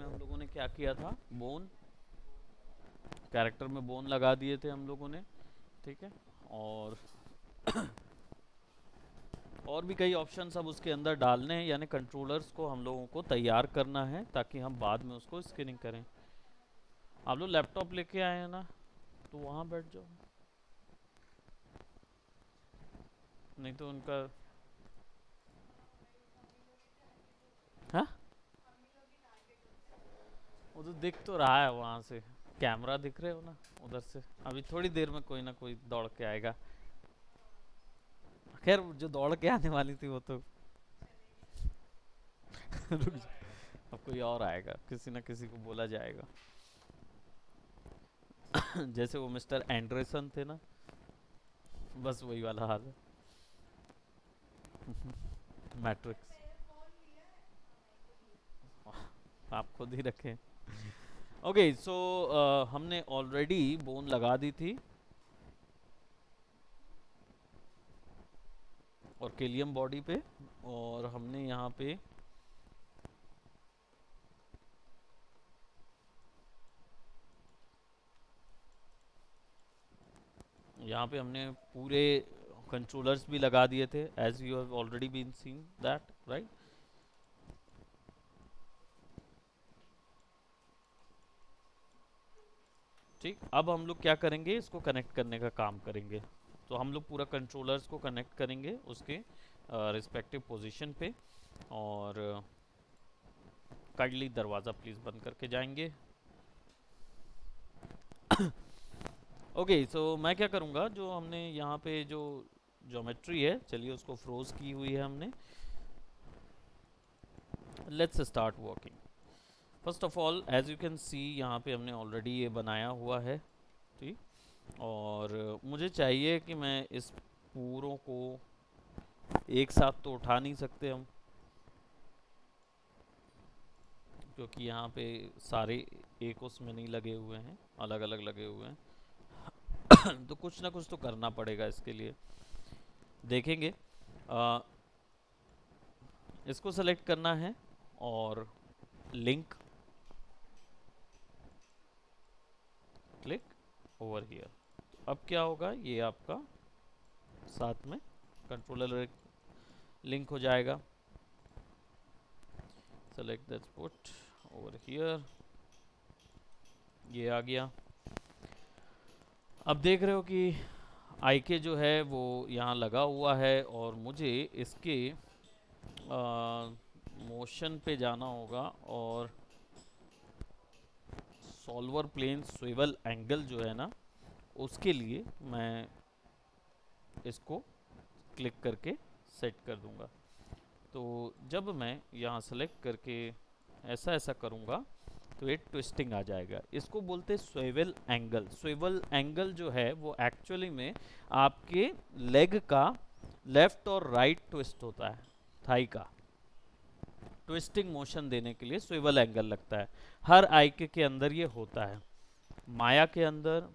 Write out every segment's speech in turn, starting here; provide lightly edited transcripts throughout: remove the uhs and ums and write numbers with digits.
हम लोगों ने क्या किया था, बोन कैरेक्टर में बोन लगा दिए थे हम लोगों ने, ठीक है। और भी कई ऑप्शंस अब उसके अंदर डालने हैं, यानी कंट्रोलर्स को हम लोगों को तैयार करना है ताकि हम बाद में उसको स्कैनिंग करें। आप लोग लैपटॉप लेके आए हैं ना, तो वहाँ बैठ जाओ, नहीं तो उनका। हाँ, वो तो दिख तो रहा है वहाँ से, कैमरा दिख रहे हो ना उधर से। अभी थोड़ी देर में कोई ना कोई दौड़ के आएगा। खैर जो दौड़ के आने वाली थी वो तो रुक जा, अब कोई और आएगा, किसी ना किसी को बोला जाएगा। जैसे वो मिस्टर एंडरसन थे ना, बस वही वाला हाल है। मैट्रिक्स। आप खुद ही रखें। ओके सो हमने ऑलरेडी बोन लगा दी थी और केलियम बॉडी पे, और हमने यहाँ पे हमने पूरे कंट्रोलर्स भी लगा दिए थे, as you have already been seen that, right. ठीक, अब हम लोग क्या करेंगे, इसको कनेक्ट करने का काम करेंगे। तो हम लोग पूरा कंट्रोलर्स को कनेक्ट करेंगे उसके रिस्पेक्टिव पोजीशन पे, और काइंडली दरवाज़ा प्लीज़ बंद करके जाएंगे। ओके सो मैं क्या करूँगा, जो हमने यहाँ पे जो ज्योमेट्री है, चलिए उसको फ्रोज की हुई है हमने। Let's start working. First of all as you can see, यहाँ पे हमने ऑलरेडी ये बनाया हुआ है, ठीक। और मुझे चाहिए कि मैं इस पूरों को एक साथ तो उठा नहीं सकते हम, क्योंकि यहाँ पे सारे एक उसमें नहीं लगे हुए हैं, अलग अलग लगे हुए हैं। तो कुछ ना कुछ तो करना पड़ेगा इसके लिए, देखेंगे। आ, इसको सेलेक्ट करना है और लिंक, क्लिक ओवर हियर। अब क्या होगा, ये आपका साथ में कंट्रोलर लिंक हो जाएगा। Select that put over here, ये आ गया। अब देख रहे हो कि आईके जो है वो यहाँ लगा हुआ है, और मुझे इसके मोशन पे जाना होगा, और सॉल्वर प्लेन स्विवल एंगल जो है ना, उसके लिए मैं इसको क्लिक करके सेट कर दूंगा। तो जब मैं यहाँ सेलेक्ट करके ऐसा ऐसा करूँगा तो एक ट्विस्टिंग आ जाएगा, इसको बोलते हैं स्विवल एंगल। स्विवल एंगल जो है वो एक्चुअली में आपके लेग का लेफ्ट और राइट ट्विस्ट होता है, थाई का ट्विस्टिंग मोशन देने के लिए स्विवल एंगल लगता है। हर आईके के अंदर ये होता है, माया के अंदर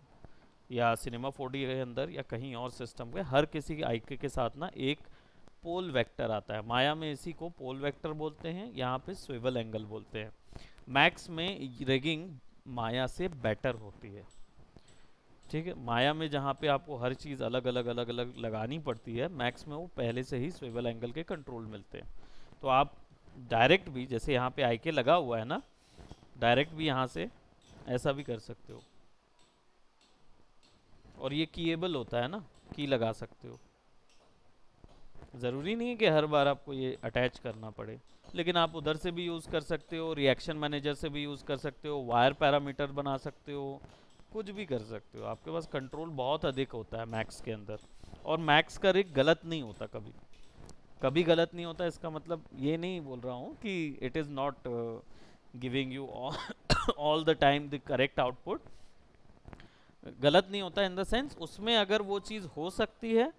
या सिनेमा 4D के अंदर या कहीं और सिस्टम के, हर किसी आईके के साथ ना एक पोल वेक्टर आता है। माया में इसी को पोल वेक्टर बोलते हैं, यहाँ पे स्विवल एंगल बोलते हैं। मैक्स में रिगिंग माया से बेटर होती है, ठीक है। माया में जहाँ पे आपको हर चीज़ अलग अलग अलग अलग लगानी पड़ती है, मैक्स में वो पहले से ही स्विवल एंगल के कंट्रोल मिलते हैं। तो आप डायरेक्ट भी, जैसे यहाँ पे आईके लगा हुआ है ना, डायरेक्ट भी यहाँ से ऐसा भी कर सकते हो, और ये कीएबल होता है ना, की लगा सकते हो। ज़रूरी नहीं है कि हर बार आपको ये अटैच करना पड़े, लेकिन आप उधर से भी यूज़ कर सकते हो, रिएक्शन मैनेजर से भी यूज़ कर सकते हो, वायर पैरामीटर बना सकते हो, कुछ भी कर सकते हो। आपके पास कंट्रोल बहुत अधिक होता है मैक्स के अंदर, और मैक्स का रिग गलत नहीं होता कभी, कभी गलत नहीं होता। इसका मतलब ये नहीं बोल रहा हूँ कि it is not giving you all the time the correct output. गलत नहीं होता इन द सेंस, उसमें अगर वो चीज़ हो सकती है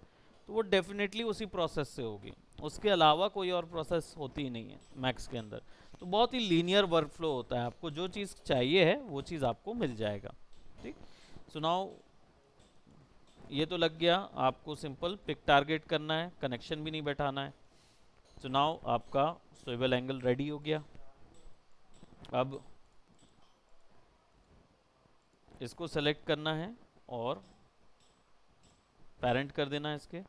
तो वो डेफिनेटली उसी प्रोसेस से होगी, उसके अलावा कोई और प्रोसेस होती ही नहीं है मैक्स के अंदर। तो बहुत ही लीनियर वर्कफ्लो होता है, आपको जो चीज़ चाहिए है वो चीज़ आपको मिल जाएगा, ठीक। सो नाउ ये तो लग गया, आपको सिंपल पिक टारगेट करना है, कनेक्शन भी नहीं बैठाना है। सो नाउ आपका स्विवल एंगल रेडी हो गया। अब इसको सेलेक्ट करना है और पेरेंट कर देना है इसके।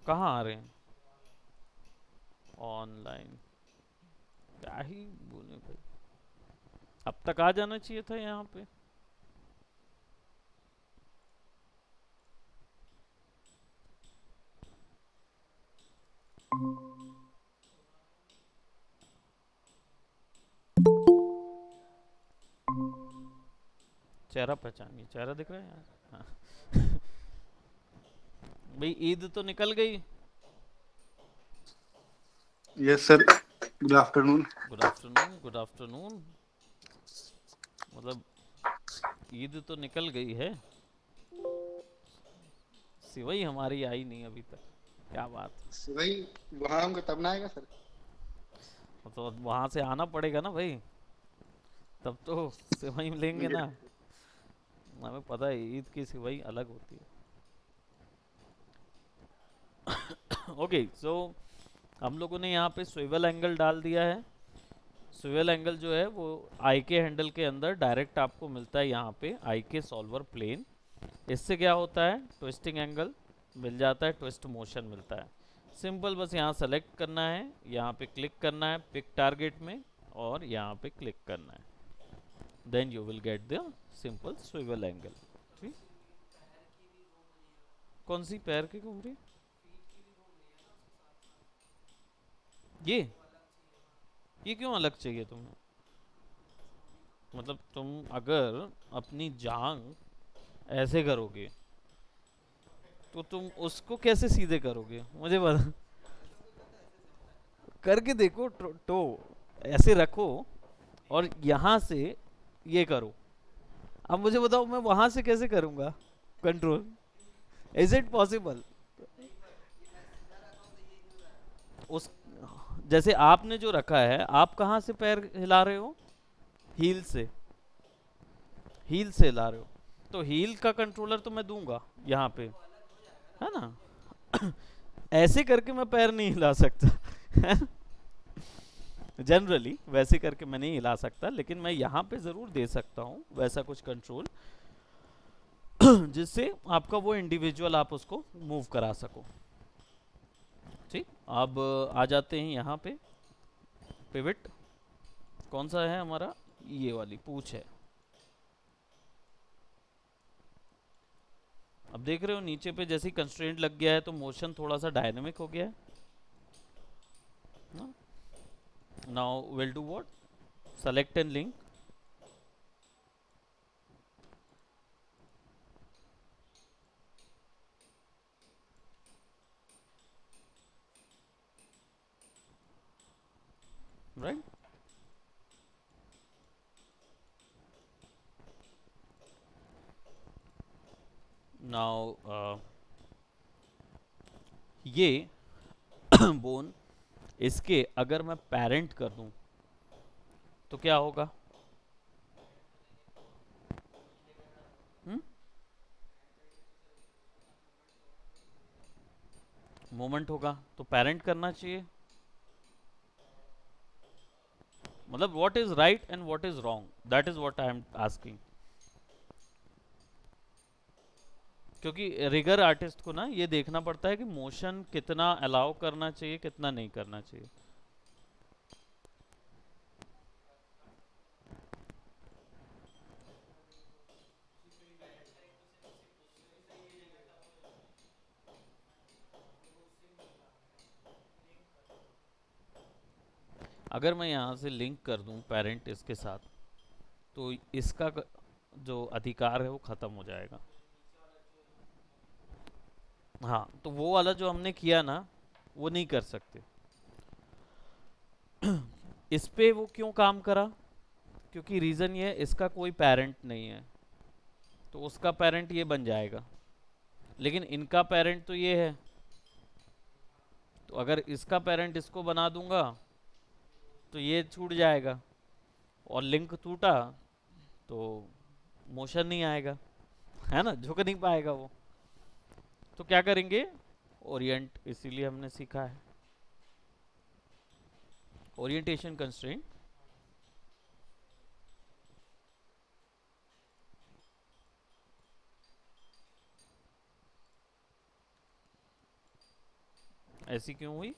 कहाँ आ रहे हैं? ऑनलाइन। क्या ही बोले भाई, अब तक आ जाना चाहिए था यहाँ पे। चेहरा पहचानिए, चेहरा दिख रहा है यार। हाँ। भाई ईद तो निकल गई। Yes sir, good afternoon. Good afternoon, good afternoon. मतलब ईद तो निकल गई है, सिवई हमारी आई नहीं अभी तक। क्या बात वही, वहाँ होंगे तब ना आएगा सर। है, तो वहां से आना पड़ेगा ना भाई, तब तो सिवई लेंगे ये ना। हमें पता है ईद की सिवई अलग होती है। ओके सो हम लोगों ने यहाँ पे स्विवल एंगल डाल दिया है। स्विवल एंगल जो है वो आई के हैंडल के अंदर डायरेक्ट आपको मिलता है यहाँ पे आई के सॉल्वर प्लेन। इससे क्या होता है, ट्विस्टिंग एंगल मिल जाता है, ट्विस्ट मोशन मिलता है। सिंपल, बस यहाँ सेलेक्ट करना है, यहाँ पे क्लिक करना है पिक टारगेट में और यहाँ पे क्लिक करना है, then you will get the simple swivel angle. ठीक। कौन सी पैर की घूम रही? ये क्यों अलग चाहिए तुम्हें? मतलब तुम अगर अपनी जांग ऐसे करोगे तो तुम उसको कैसे सीधे करोगे, मुझे बता। करके देखो, टो ऐसे रखो और यहाँ से ये करो। अब मुझे बताओ मैं वहां से कैसे करूंगा कंट्रोल? Is it possible? उस जैसे आपने जो रखा है, आप कहाँ से पैर हिला रहे हो? हील से, हील से हिला रहे हो, तो हील का कंट्रोलर तो मैं दूंगा यहाँ पे, है ना। ऐसे करके मैं पैर नहीं हिला सकता। जनरली वैसे करके मैं नहीं हिला सकता, लेकिन मैं यहाँ पे ज़रूर दे सकता हूँ वैसा कुछ कंट्रोल, जिससे आपका वो इंडिविजुअल आप उसको मूव करा सको। ठीक, अब आ जाते हैं यहाँ पे पिवट। कौन सा है हमारा? ये वाली पूछ है। अब देख रहे हो नीचे पे जैसे ही कंस्ट्रेंट लग गया है तो मोशन थोड़ा सा डायनेमिक हो गया है ना। Now will do what, select and link. Right, now ये बोन इसके अगर मैं पेरेंट कर दूं तो क्या होगा? मोमेंट होगा, तो पेरेंट करना चाहिए। मतलब what is right and what is wrong, that is what I am asking. क्योंकि रिगर आर्टिस्ट को ना ये देखना पड़ता है कि मोशन कितना अलाउ करना चाहिए, कितना नहीं करना चाहिए। अगर मैं यहाँ से लिंक कर दूं पेरेंट इसके साथ, तो इसका जो अधिकार है वो ख़त्म हो जाएगा। हाँ, तो वो वाला जो हमने किया ना, वो नहीं कर सकते। इस पे वो क्यों काम करा? क्योंकि रीज़न ये है, इसका कोई पेरेंट नहीं है, तो उसका पेरेंट ये बन जाएगा, लेकिन इनका पेरेंट तो ये है। तो अगर इसका पेरेंट इसको बना दूंगा तो ये छूट जाएगा, और लिंक टूटा तो मोशन नहीं आएगा, है ना, झुक नहीं पाएगा वो। तो क्या करेंगे, ओरिएंट, इसीलिए हमने सीखा है ओरिएंटेशन कंस्ट्रेंट। ऐसी क्यों हुई?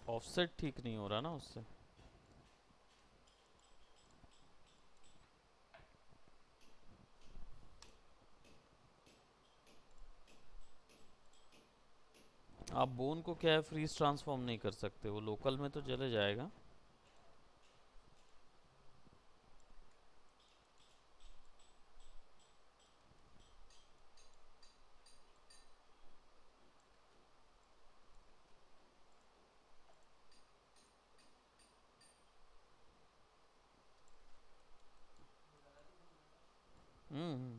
ऑफसेट ठीक नहीं हो रहा ना उससे। आप बोन को क्या है फ्रीज ट्रांसफॉर्म नहीं कर सकते, वो लोकल में तो चले जाएगा। हम्म।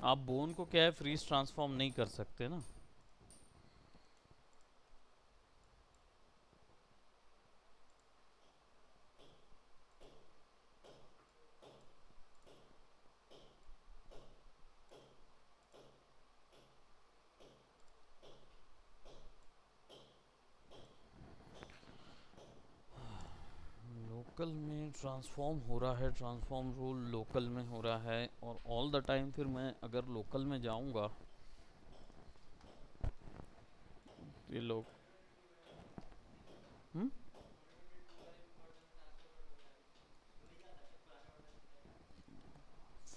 आप बोन को क्या है फ्रीज ट्रांसफॉर्म नहीं कर सकते ना। लोकल में ट्रांसफॉर्म हो रहा है, ट्रांसफॉर्म रूल लोकल में हो रहा है, और ऑल द टाइम फिर मैं अगर लोकल में जाऊंगा ये लोग। हम्म।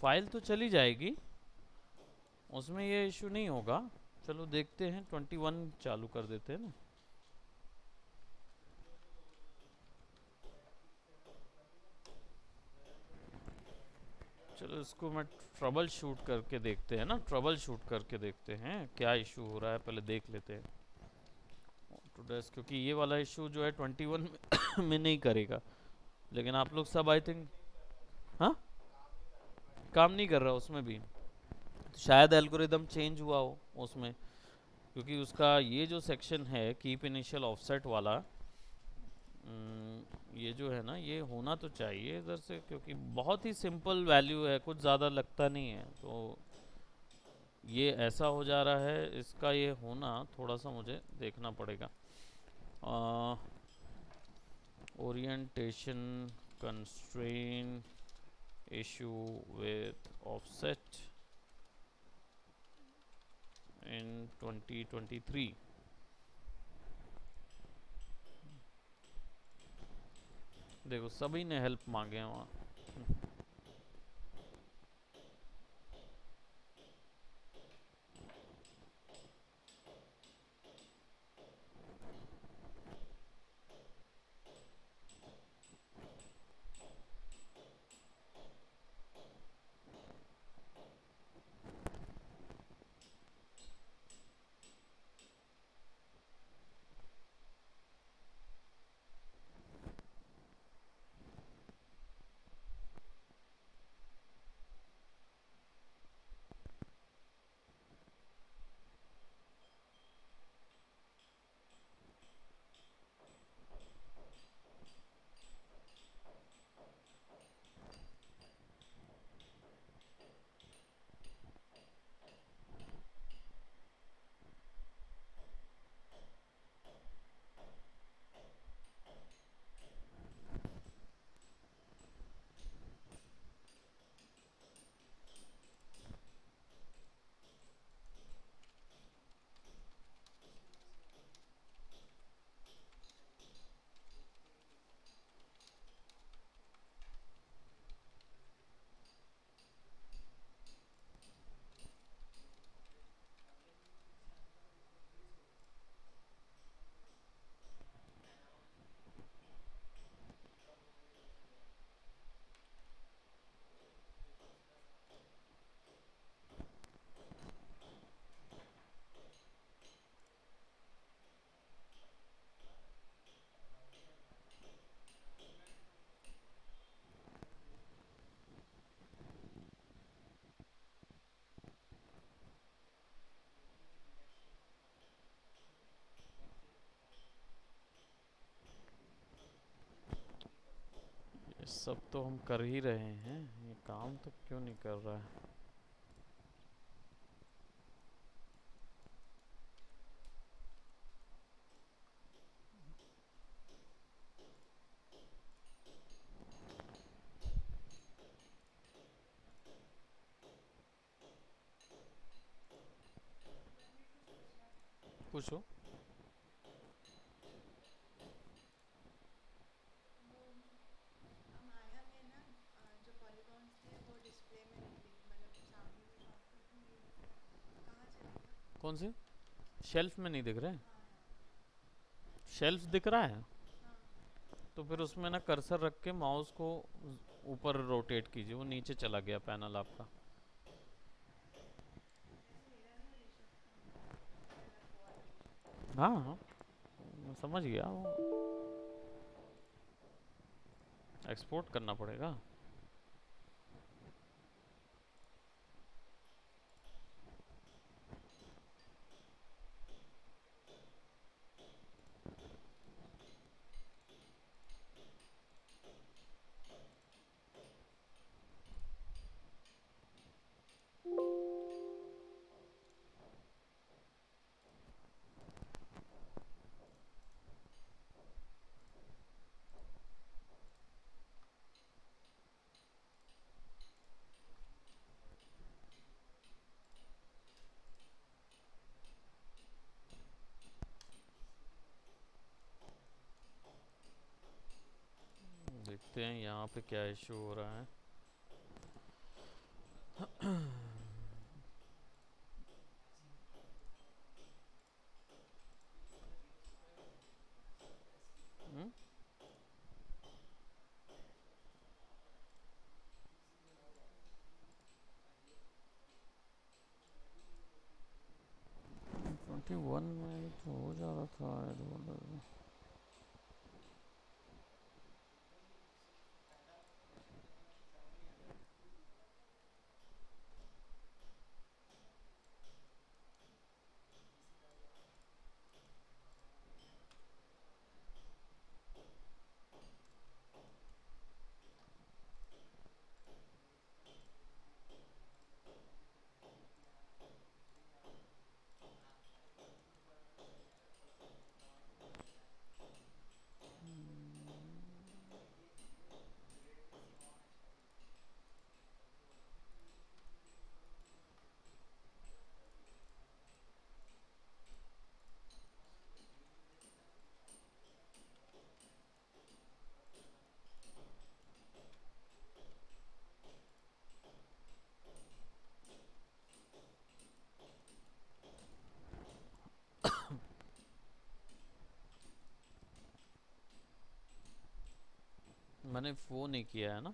फाइल तो चली जाएगी, उसमें ये इशू नहीं होगा। चलो देखते हैं, 21 चालू कर देते हैं ना। चलो इसको मैं ट्रबल शूट करके देखते हैं ना, ट्रबल शूट करके देखते हैं क्या इशू हो रहा है, पहले देख लेते हैं ऑटोडेस्क, क्योंकि ये वाला इशू जो है 21 में नहीं करेगा। लेकिन आप लोग सब आई थिंक, हाँ, काम नहीं कर रहा उसमें भी। तो शायद एल्गोरिदम चेंज हुआ हो उसमें, क्योंकि उसका ये जो सेक्शन है कीप इनिशियल ऑफसेट वाला, ये जो है ना ये होना तो चाहिए इधर से, क्योंकि बहुत ही सिंपल वैल्यू है, कुछ ज़्यादा लगता नहीं है। तो ये ऐसा हो जा रहा है, इसका ये होना थोड़ा सा मुझे देखना पड़ेगा। Orientation constrain issue with offset in 2023। देखो सभी ने हेल्प मांगे हैं वहाँ। ये सब तो हम कर ही रहे हैं, ये काम तो क्यों नहीं कर रहा है? पूछो। कौन से? शेल्फ में नहीं दिख रहे? शेल्फ दिख रहा है? तो फिर उसमें ना कर्सर रख के माउस को ऊपर रोटेट कीजिए, वो नीचे चला गया पैनल आपका। हाँ हाँ, मैं समझ गया, वो एक्सपोर्ट करना पड़ेगा। देखते हैं यहाँ पे क्या इशू हो रहा है। 21 में तो हो जा रहा था एड। मैंने वो नहीं किया है ना,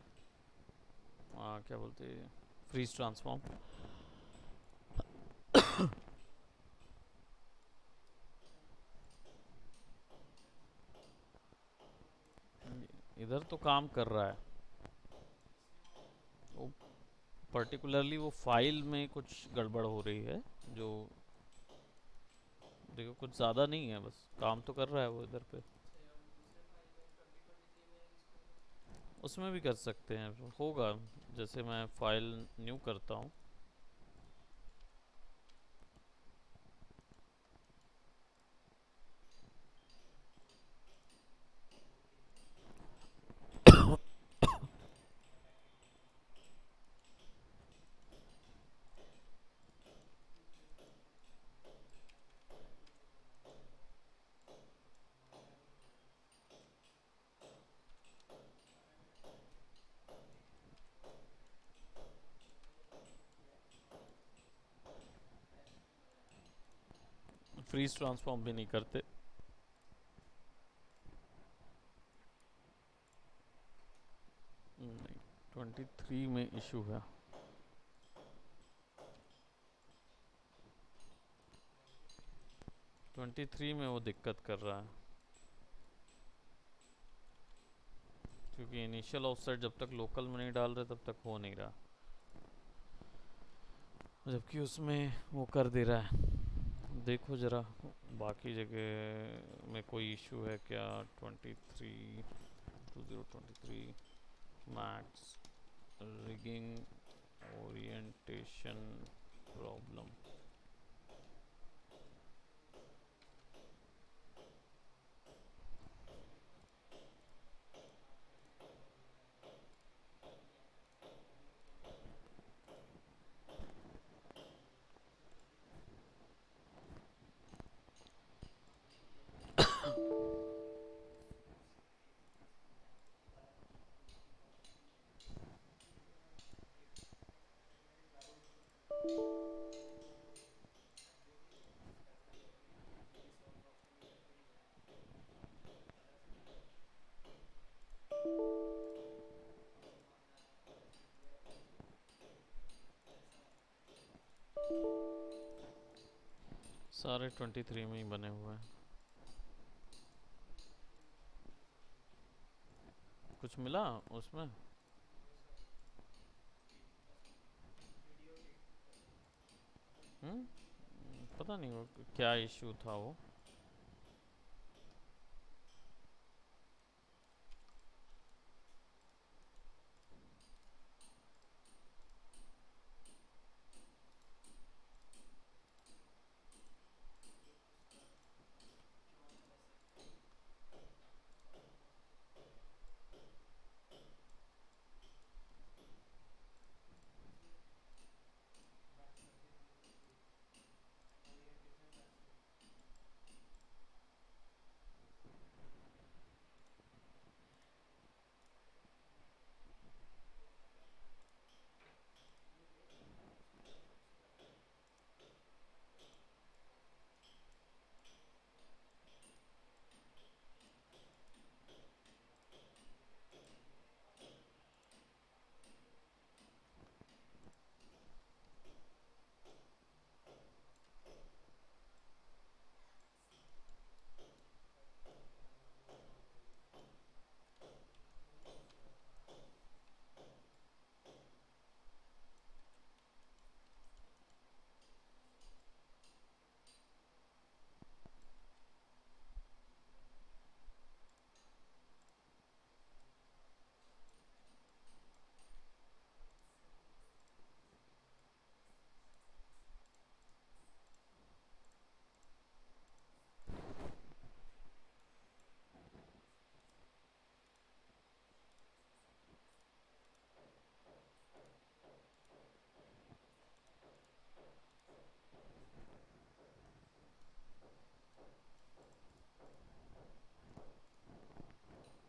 क्या बोलते हैं, फ्रीज ट्रांसफॉर्म। इधर तो काम कर रहा है वो, पर्टिकुलरली वो फाइल में कुछ गड़बड़ हो रही है जो, देखो कुछ ज़्यादा नहीं है, बस काम तो कर रहा है वो इधर पे। उसमें भी कर सकते हैं, होगा। जैसे मैं फाइल न्यू करता हूँ। फ्रीज ट्रांसफॉर्म भी नहीं करते। नहीं, 23 में इशू है। 23 में वो दिक्कत कर रहा है, क्योंकि इनिशियल ऑफसेट जब तक लोकल में नहीं डाल रहे तब तक हो नहीं रहा, जबकि उसमें वो कर दे रहा है। देखो ज़रा बाकी जगह में कोई इशू है क्या। 23 2023 मैक्स रिगिंग ओरिएंटेशन प्रॉब्लम। सारे 23 में ही बने हुए हैं। कुछ मिला उसमें? पता नहीं वो क्या इशू था वो।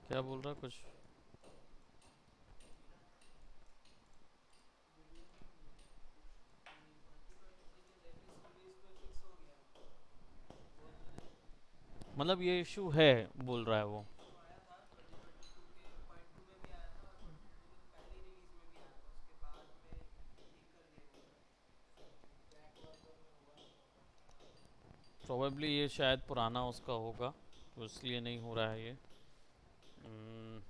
क्या बोल रहा कुछ? मतलब ये इशू है बोल रहा है वो। प्रोबेबली ये शायद पुराना उसका होगा, तो इसलिए नहीं हो रहा है ये। हम्म,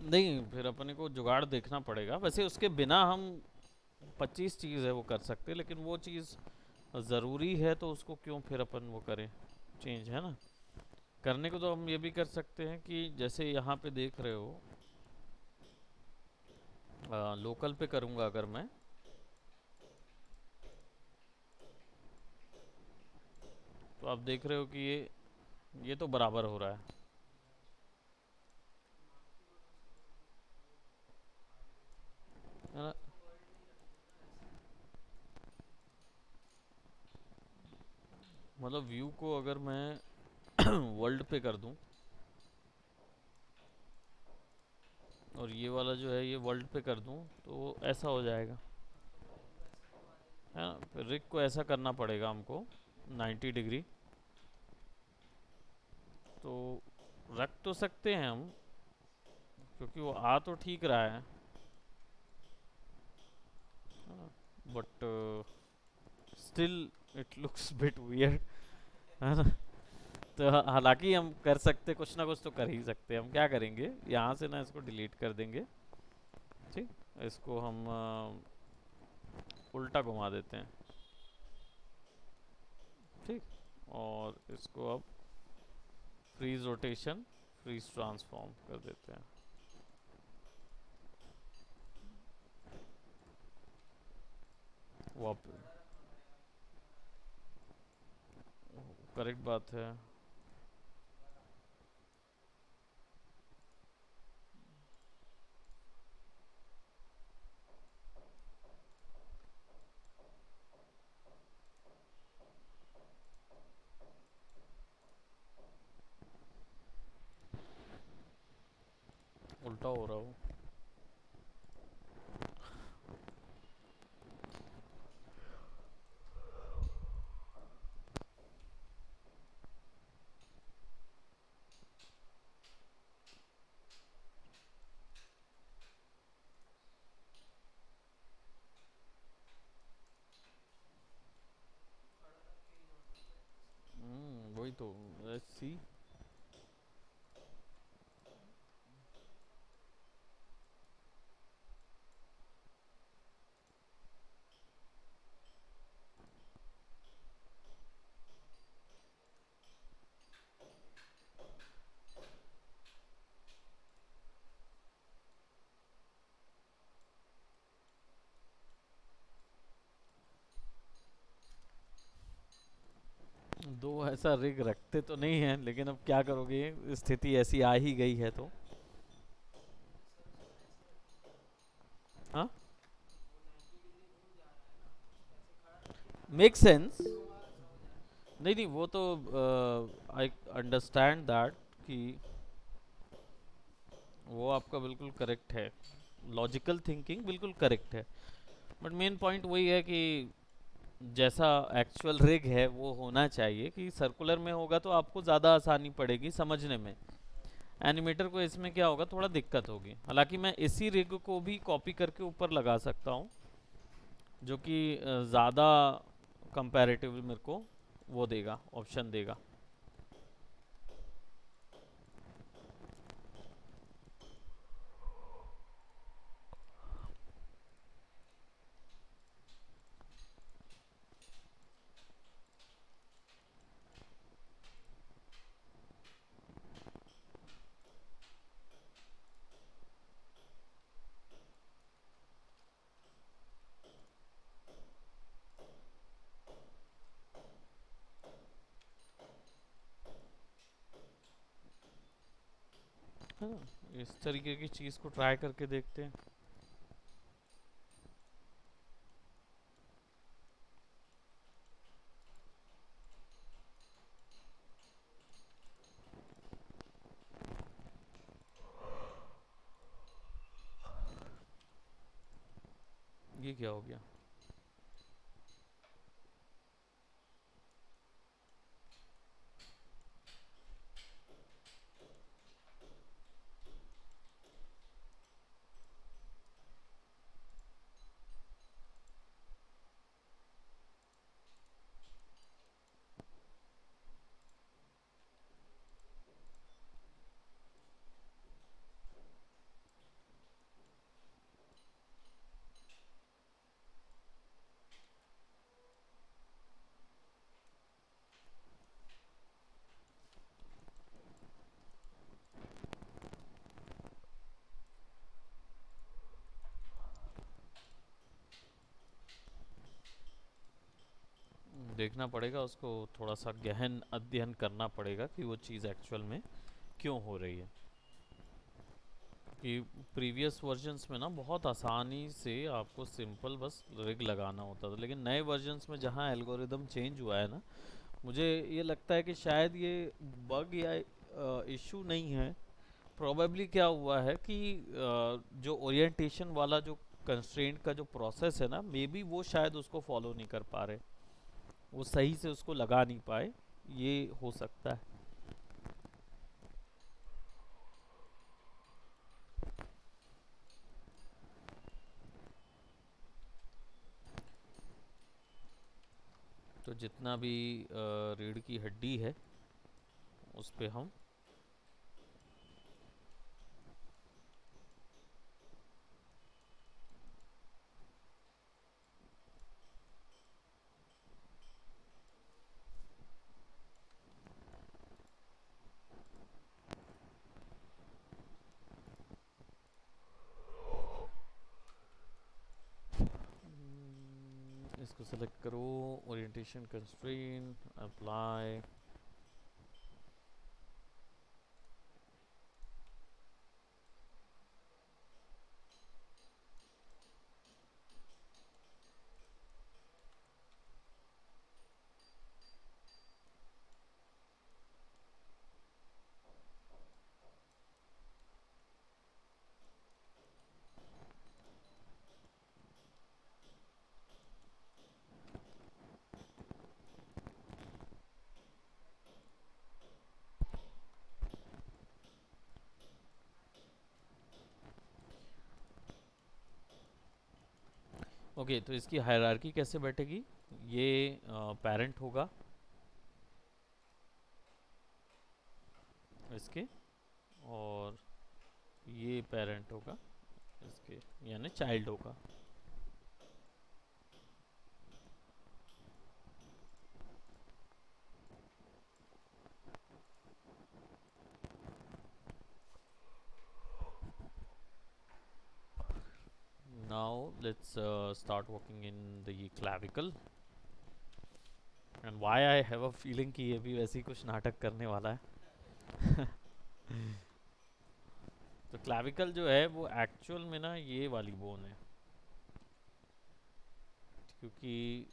नहीं, फिर अपने को जुगाड़ देखना पड़ेगा। वैसे उसके बिना हम 25 चीज़ है वो कर सकते हैं, लेकिन वो चीज़ ज़रूरी है तो उसको क्यों फिर अपन वो करें, चेंज, है ना। करने को तो हम ये भी कर सकते हैं कि जैसे यहाँ पे देख रहे हो, लोकल पे करूँगा अगर मैं, तो आप देख रहे हो कि ये तो बराबर हो रहा है। है ना। मतलब व्यू को अगर मैं वर्ल्ड पे कर दूं, और ये वाला जो है ये वर्ल्ड पे कर दूं, तो ऐसा हो जाएगा, है ना। फिर रिग को ऐसा करना पड़ेगा हमको 90 डिग्री। तो रख तो सकते हैं हम, क्योंकि वो आ तो ठीक रहा है, but still it looks bit weird, है ना। तो हालांकि हम कर सकते, कुछ ना कुछ तो कर ही सकते हैं। हम क्या करेंगे, यहाँ से ना इसको डिलीट कर देंगे। ठीक, इसको हम उल्टा घुमा देते हैं। ठीक, और इसको अब फ्रीज रोटेशन, फ्रीज ट्रांसफॉर्म कर देते हैं। वाप करेक्ट बात है। उल्टा हो रहा हो। वही तो, लेट्स सी। दो ऐसा रिग रखते तो नहीं है, लेकिन अब क्या करोगे, स्थिति ऐसी आ ही गई है तो। हाँ, मेक सेंस। नहीं नहीं, वो तो आई अंडरस्टैंड दैट कि वो आपका बिल्कुल करेक्ट है, लॉजिकल थिंकिंग बिल्कुल करेक्ट है। बट मेन पॉइंट वही है कि जैसा एक्चुअल रिग है वो होना चाहिए, कि सर्कुलर में होगा तो आपको ज़्यादा आसानी पड़ेगी समझने में। एनिमेटर को इसमें क्या होगा, थोड़ा दिक्कत होगी। हालांकि मैं इसी रिग को भी कॉपी करके ऊपर लगा सकता हूँ, जो कि ज़्यादा कंपैरेटिव मेरे को वो देगा, ऑप्शन देगा। है ना, इस तरीके की चीज़ को ट्राई करके देखते हैं। ये क्या हो गया। देखना पड़ेगा उसको, थोड़ा सा गहन अध्ययन करना पड़ेगा कि वो चीज़ एक्चुअल में क्यों हो रही है। कि प्रीवियस वर्जन्स में ना बहुत आसानी से आपको सिंपल बस रिग लगाना होता था, लेकिन नए वर्जन्स में जहाँ एल्गोरिदम चेंज हुआ है ना, मुझे ये लगता है कि शायद ये बग या इशू नहीं है। प्रोबेबली क्या हुआ है कि जो ओरिएंटेशन वाला जो कंस्ट्रेंट का जो प्रोसेस है ना, मे बी वो शायद उसको फॉलो नहीं कर पा रहे, वो सही से उसको लगा नहीं पाए, ये हो सकता है। तो जितना भी रीढ़ की हड्डी है उस पे हम इसको सेलेक्ट करो, ओरिएंटेशन कंस्ट्रेंट अप्लाई। ओके, तो इसकी हायरार्की कैसे बैठेगी? ये पेरेंट होगा इसके, और ये पेरेंट होगा इसके, यानी चाइल्ड होगा। Now let's start working in the clavicle, and why I have a feeling कि ये भी वैसे ही कुछ नाटक करने वाला है। तो क्लैविकल जो है वो एक्चुअल में ना ये वाली बोन है, क्योंकि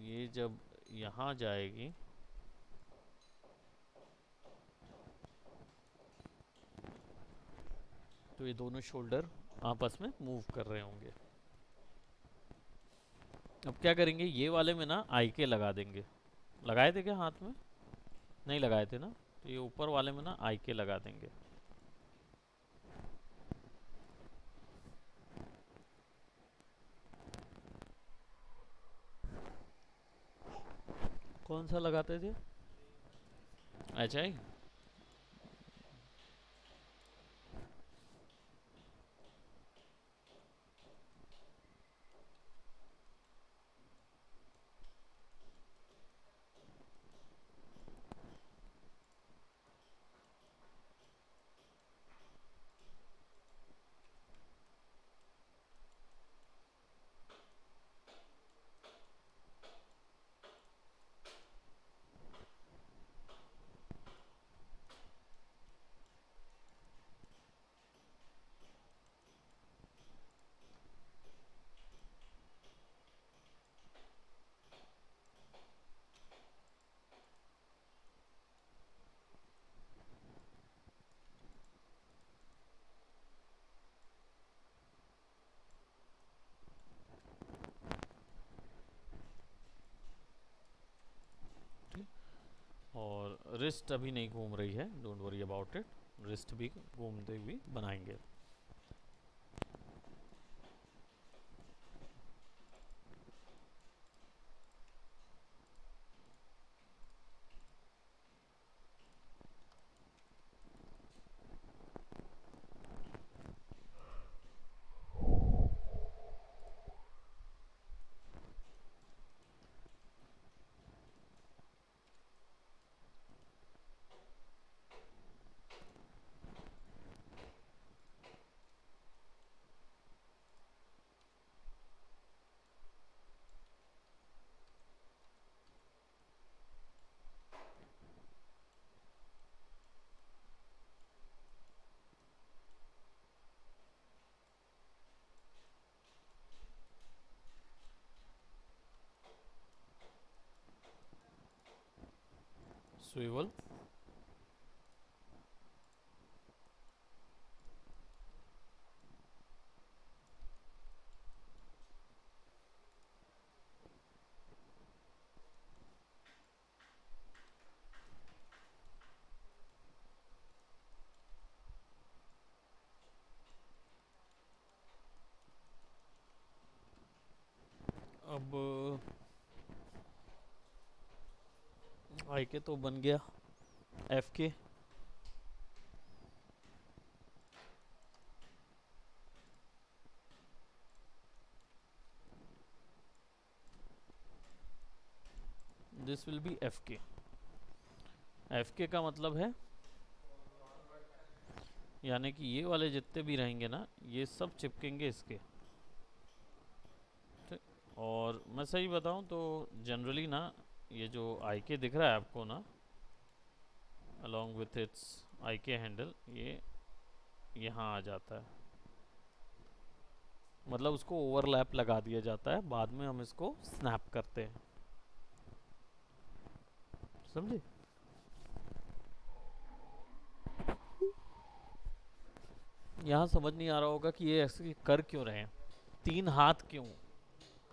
ये जब यहाँ जाएगी तो ये दोनों शोल्डर आपस में मूव कर रहे होंगे। अब क्या करेंगे, ये वाले में ना आई के लगा देंगे। लगाए थे क्या हाथ में? नहीं लगाए थे ना, तो ये ऊपर वाले में ना आई के लगा देंगे। कौन सा लगाते थे? अच्छा ही। और रिस्ट अभी नहीं घूम रही है, don't worry about it, wrist भी घूमते हुए बनाएंगे। स्विवल, अब आई के तो बन गया, एफ के दिस विल बी एफ के। एफ के का मतलब है यानी कि ये वाले जितने भी रहेंगे ना ये सब चिपकेंगे इसके। ठीक, और मैं सही बताऊं तो जनरली ना ये जो आई के दिख रहा है आपको ना along with its IK handle, ये यहाँ आ जाता है, मतलब उसको ओवरलैप लगा दिया जाता है, बाद में हम इसको स्नैप करते हैं, समझे? यहाँ समझ नहीं आ रहा होगा कि ये ऐसे कर क्यों रहे हैं, 3 हाथ क्यों,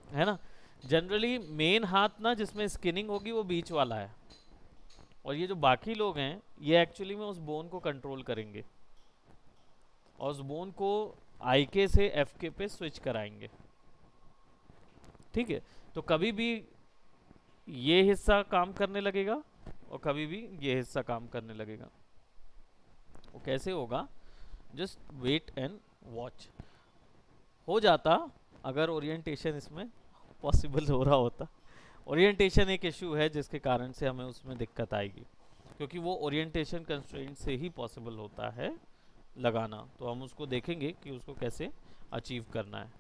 है ना? जनरली मेन हाथ ना जिसमें स्किनिंग होगी वो बीच वाला है, और ये जो बाकी लोग हैं ये एक्चुअली में उस बोन को कंट्रोल करेंगे और उस बोन को आईके से एफके पे स्विच कराएंगे। ठीक है, तो कभी भी ये हिस्सा काम करने लगेगा और कभी भी ये हिस्सा काम करने लगेगा। वो कैसे होगा, जस्ट वेट एंड वॉच। हो जाता अगर ओरिएंटेशन इसमें पॉसिबल हो रहा होता। ओरिएंटेशन एक इशू है जिसके कारण से हमें उसमें दिक्कत आएगी, क्योंकि वो ओरिएंटेशन कंस्ट्रेंट से ही पॉसिबल होता है लगाना, तो हम उसको देखेंगे कि उसको कैसे अचीव करना है।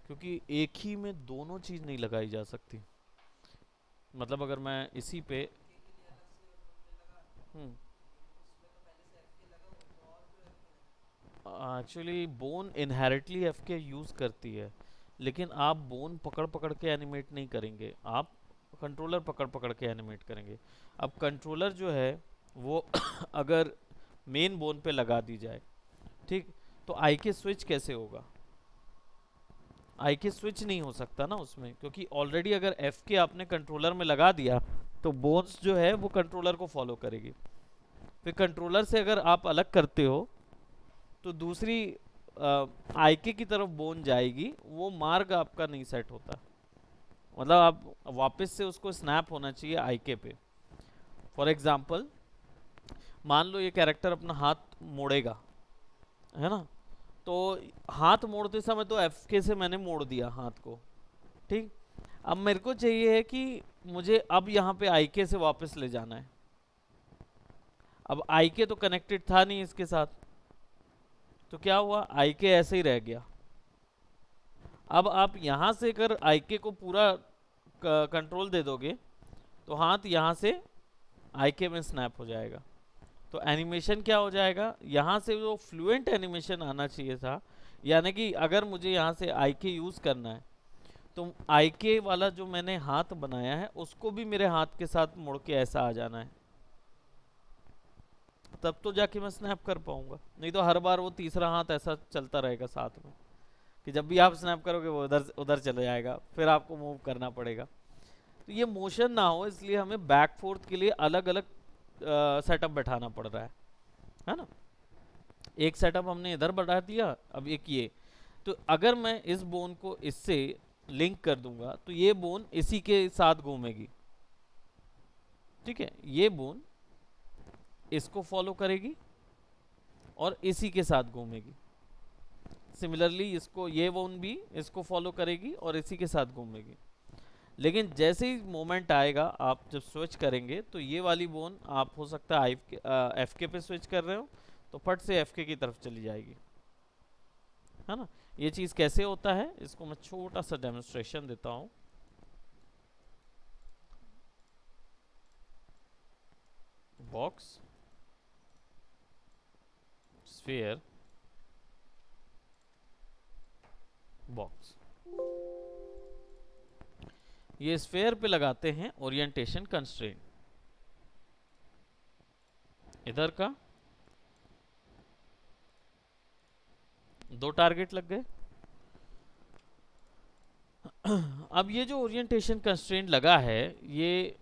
क्योंकि एक ही में दोनों चीज नहीं लगाई जा सकती, मतलब अगर मैं इसी पे एक्चुअली बोन इनहेरिटली एफके यूज करती है, लेकिन आप बोन पकड़ पकड़ के एनिमेट नहीं करेंगे, आप कंट्रोलर पकड़ पकड़ के एनिमेट करेंगे। अब कंट्रोलर जो है वो अगर मेन बोन पे लगा दी जाए, ठीक, तो आई के स्विच कैसे होगा? आई के स्विच नहीं हो सकता ना उसमें, क्योंकि ऑलरेडी अगर एफ के आपने कंट्रोलर में लगा दिया तो बोन्स जो है वो कंट्रोलर को फॉलो करेगी। फिर कंट्रोलर से अगर आप अलग करते हो तो दूसरी आईके की तरफ बोन जाएगी, वो मार्ग आपका नहीं सेट होता, मतलब आप वापस से उसको स्नैप होना चाहिए आईके पे। फॉर एग्जाम्पल मान लो ये कैरेक्टर अपना हाथ मोड़ेगा, है ना, तो हाथ मोड़ते समय तो एफ के से मैंने मोड़ दिया हाथ को, ठीक। अब मेरे को चाहिए है कि मुझे अब यहाँ पे आईके से वापस ले जाना है। अब आईके तो कनेक्टेड था नहीं इसके साथ, तो क्या हुआ, आईके ऐसे ही रह गया। अब आप यहां से अगर आईके को पूरा कंट्रोल दे दोगे तो हाथ यहां से आईके में स्नैप हो जाएगा, तो एनिमेशन क्या हो जाएगा, यहां से जो फ्लुएंट एनिमेशन आना चाहिए था, यानी कि अगर मुझे यहां से आईके यूज करना है तो आईके वाला जो मैंने हाथ बनाया है उसको भी मेरे हाथ के साथ मुड़ के ऐसा आ जाना है, तब तो जाके मैं स्नैप कर पाऊंगा, नहीं तो हर बार वो तीसरा हाथ ऐसा चलता रहेगा साथ में कि जब भी आप स्नैप करोगे वो उधर उधर चले जाएगा, फिर आपको मूव करना पड़ेगा। तो ये मोशन ना हो इसलिए हमें बैक फोर्थ के लिए अलग अलग सेटअप बैठाना पड़ रहा है ना। एक सेटअप हमने इधर बढ़ा दिया, अब एक ये, तो अगर मैं इस बोन को इससे लिंक कर दूंगा तो ये बोन इसी के साथ घूमेगी, ठीक है, ये बोन इसको फॉलो करेगी और इसी के साथ घूमेगी। सिमिलरली इसको ये बोन भी इसको फॉलो करेगी और इसी के साथ घूमेगी। लेकिन जैसे ही मोमेंट आएगा आप जब स्विच करेंगे तो ये वाली बोन आप हो सकता है एफ के पे स्विच कर रहे हो तो फट से एफ के की तरफ चली जाएगी, है ना। ये चीज़ कैसे होता है इसको मैं छोटा सा डेमोन्स्ट्रेशन देता हूँ। Box, sphere box. ये स्फीयर पे लगाते हैं ओरिएंटेशन कंस्ट्रेंट। इधर का 2 टारगेट लग गए। अब ये जो ओरिएंटेशन कंस्ट्रेंट लगा है, ये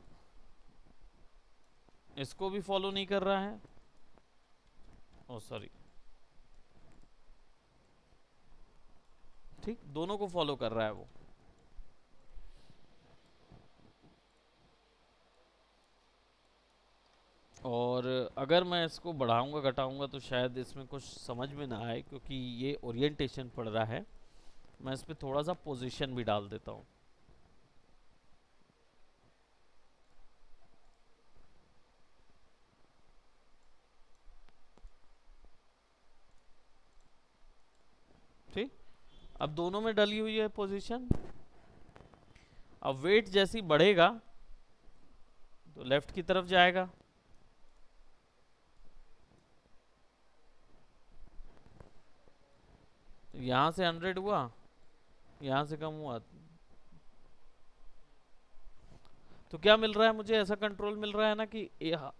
इसको भी फॉलो नहीं कर रहा है। ओ सॉरी, ठीक, दोनों को फॉलो कर रहा है वो। और अगर मैं इसको बढ़ाऊंगा घटाऊंगा तो शायद इसमें कुछ समझ में ना आए, क्योंकि ये ओरिएंटेशन पड़ रहा है। मैं इस पर थोड़ा सा पोजीशन भी डाल देता हूँ। ठीक, अब दोनों में डली हुई है पोजीशन। अब वेट जैसी बढ़ेगा तो लेफ्ट की तरफ जाएगा। यहां से 100 हुआ, यहां से कम हुआ, तो क्या मिल रहा है मुझे? ऐसा कंट्रोल मिल रहा है ना कि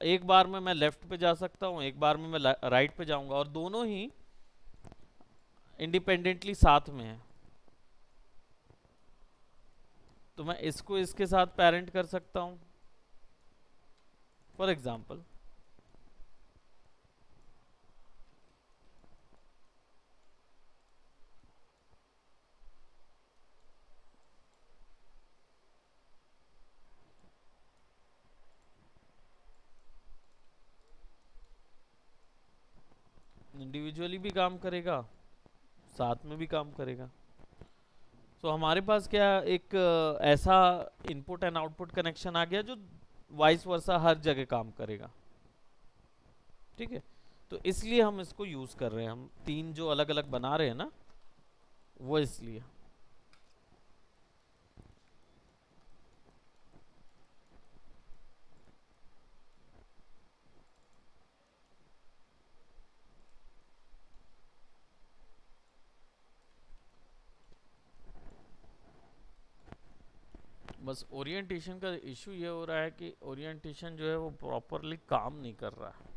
एक बार में मैं लेफ्ट पे जा सकता हूँ, एक बार में मैं राइट पे जाऊंगा, और दोनों ही इंडिपेंडेंटली साथ में है। तो मैं इसको इसके साथ पेरेंट कर सकता हूँ, फॉर एग्जाम्पल। इंडिविजुअली भी काम करेगा, साथ में भी काम करेगा। तो हमारे पास क्या एक ऐसा इनपुट एंड आउटपुट कनेक्शन आ गया जो वाइस वर्सा हर जगह काम करेगा। ठीक है, तो इसलिए हम इसको यूज कर रहे हैं। हम तीन जो अलग अलग बना रहे हैं ना, वो इसलिए। बस ओरिएंटेशन का इशू ये हो रहा है कि ओरिएंटेशन जो है वो प्रॉपरली काम नहीं कर रहा है।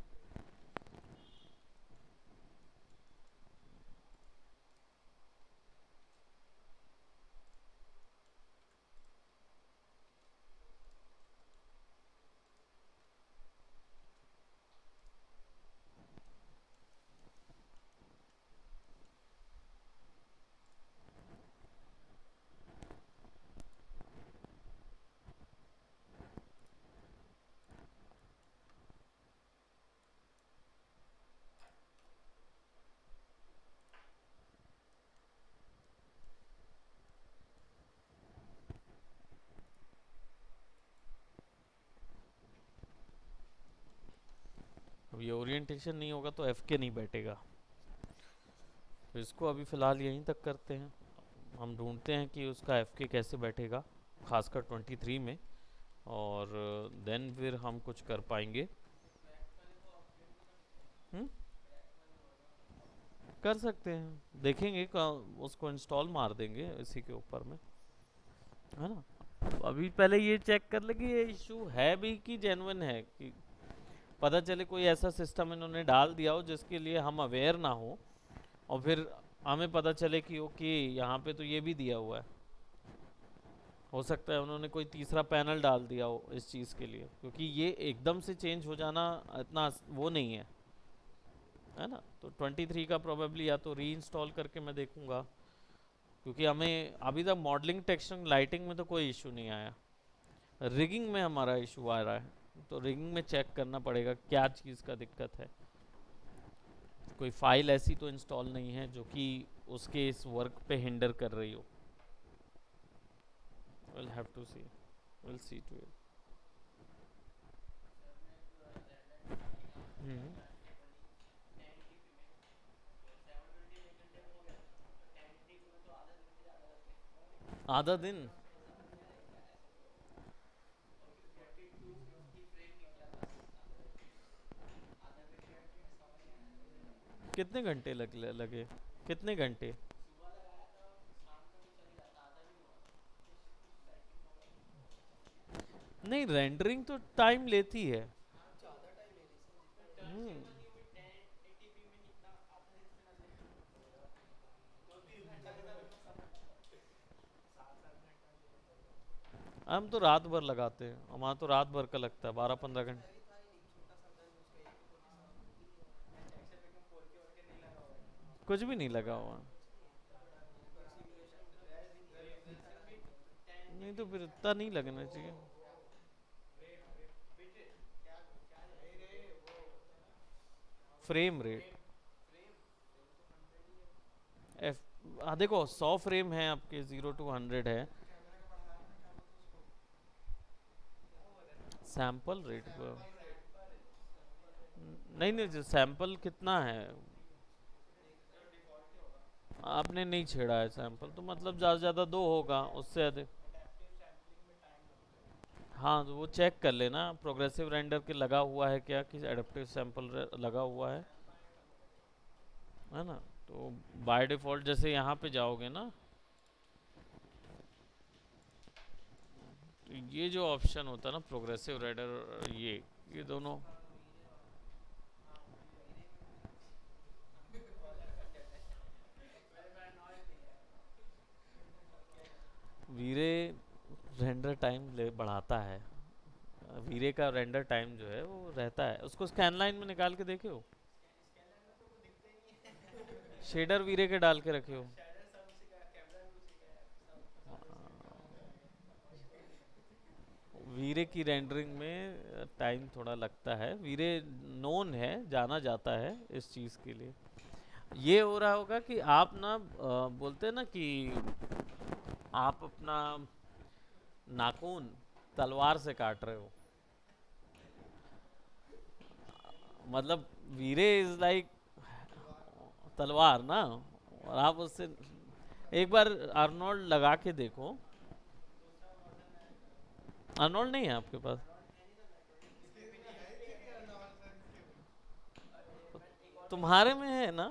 अब ये ओरिएंटेशन नहीं होगा तो एफ के नहीं बैठेगा। तो इसको अभी फ़िलहाल यहीं तक करते हैं। हम ढूंढते हैं कि उसका एफ के कैसे बैठेगा, खासकर 23 में, और देन फिर हम कुछ कर पाएंगे। हम्म, कर सकते हैं, देखेंगे उसको इंस्टॉल मार देंगे इसी के ऊपर में, है ना। अभी पहले ये चेक कर ले कि ये इशू है भी कि जेन्युइन है, कि पता चले कोई ऐसा सिस्टम इन्होंने डाल दिया हो जिसके लिए हम अवेयर ना हो, और फिर हमें पता चले कि ओके यहाँ पे तो ये भी दिया हुआ है। हो सकता है उन्होंने कोई तीसरा पैनल डाल दिया हो इस चीज़ के लिए, क्योंकि ये एकदम से चेंज हो जाना इतना वो नहीं है ना। तो 23 का प्रोबेबली या तो री इंस्टॉल करके मैं देखूंगा, क्योंकि हमें अभी तक मॉडलिंग, टेक्सचरिंग, लाइटिंग में तो कोई इशू नहीं आया। रिगिंग में हमारा इशू आ रहा है, तो रिगिंग में चेक करना पड़ेगा क्या चीज़ का दिक्कत है। कोई फाइल ऐसी तो इंस्टॉल नहीं है जो कि उसके इस वर्क पे हिंडर कर रही हो। we'll have to see we'll see to it। हम्म, आधा दिन। कितने घंटे लगे? कितने घंटे? नहीं, रेंडरिंग तो टाइम लेती है। हम्म, हम तो रात भर लगाते हैं, हमारा तो रात भर का लगता है, 12-15 घंटे। कुछ भी नहीं लगा हुआ। नहीं तो फिर इतना नहीं लगना चाहिए। फ्रेम रेट, एफ, हाँ देखो 100 फ्रेम है आपके, 0 to 100 है। सैंपल रेट पर, नहीं नहीं, जो सैंपल कितना है? आपने नहीं छेड़ा है सैंपल, तो मतलब ज़्यादा से ज़्यादा 2 होगा, उससे अधिक। हाँ तो वो चेक कर लेना प्रोग्रेसिव रेंडर के लगा हुआ है क्या, कि एडेप्टिव सैंपल लगा हुआ है ना? तो बाय डिफ़ॉल्ट जैसे यहाँ पे जाओगे ना, तो ये जो ऑप्शन होता है ना प्रोग्रेसिव रेंडर, ये दोनों। वीरे रेंडर टाइम ले बढ़ाता है। वीरे का रेंडर टाइम जो है वो रहता है, उसको स्कैन लाइन में निकाल के देखे हो? शेडर वीरे के डाल के रखे हो? वीरे की रेंडरिंग में टाइम थोड़ा लगता है। वीरे नोन है, जाना जाता है इस चीज़ के लिए। ये हो रहा होगा कि आप ना बोलते हैं ना कि आप अपना नाखून तलवार से काट रहे हो, मतलब वीरे इज लाइक तलवार ना, और आप उससे एक बार आर्नोल्ड लगा के देखो। आर्नोल्ड नहीं है आपके पास? तुम्हारे में है ना?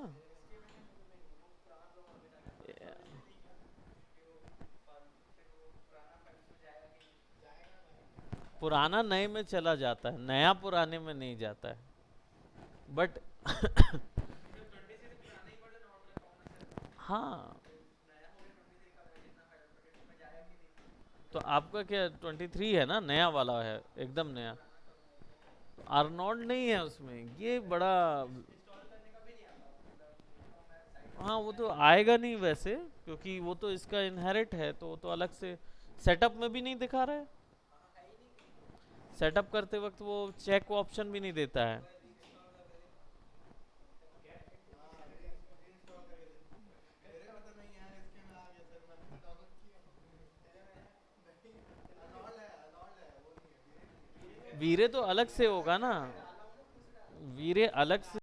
पुराना नए में चला जाता है, नया पुराने में नहीं जाता है। बट हाँ, तो आपका क्या 23 है ना, नया वाला है, एकदम नया। तो आर्नोल्ड नहीं है उसमें, ये बड़ा। हाँ वो तो आएगा नहीं वैसे, क्योंकि वो तो इसका इनहेरिट है, तो वो तो अलग से सेटअप में भी नहीं दिखा रहा है। सेटअप करते वक्त वो चेक ऑप्शन भी नहीं देता है। वीरे तो अलग से होगा ना, वीरे अलग से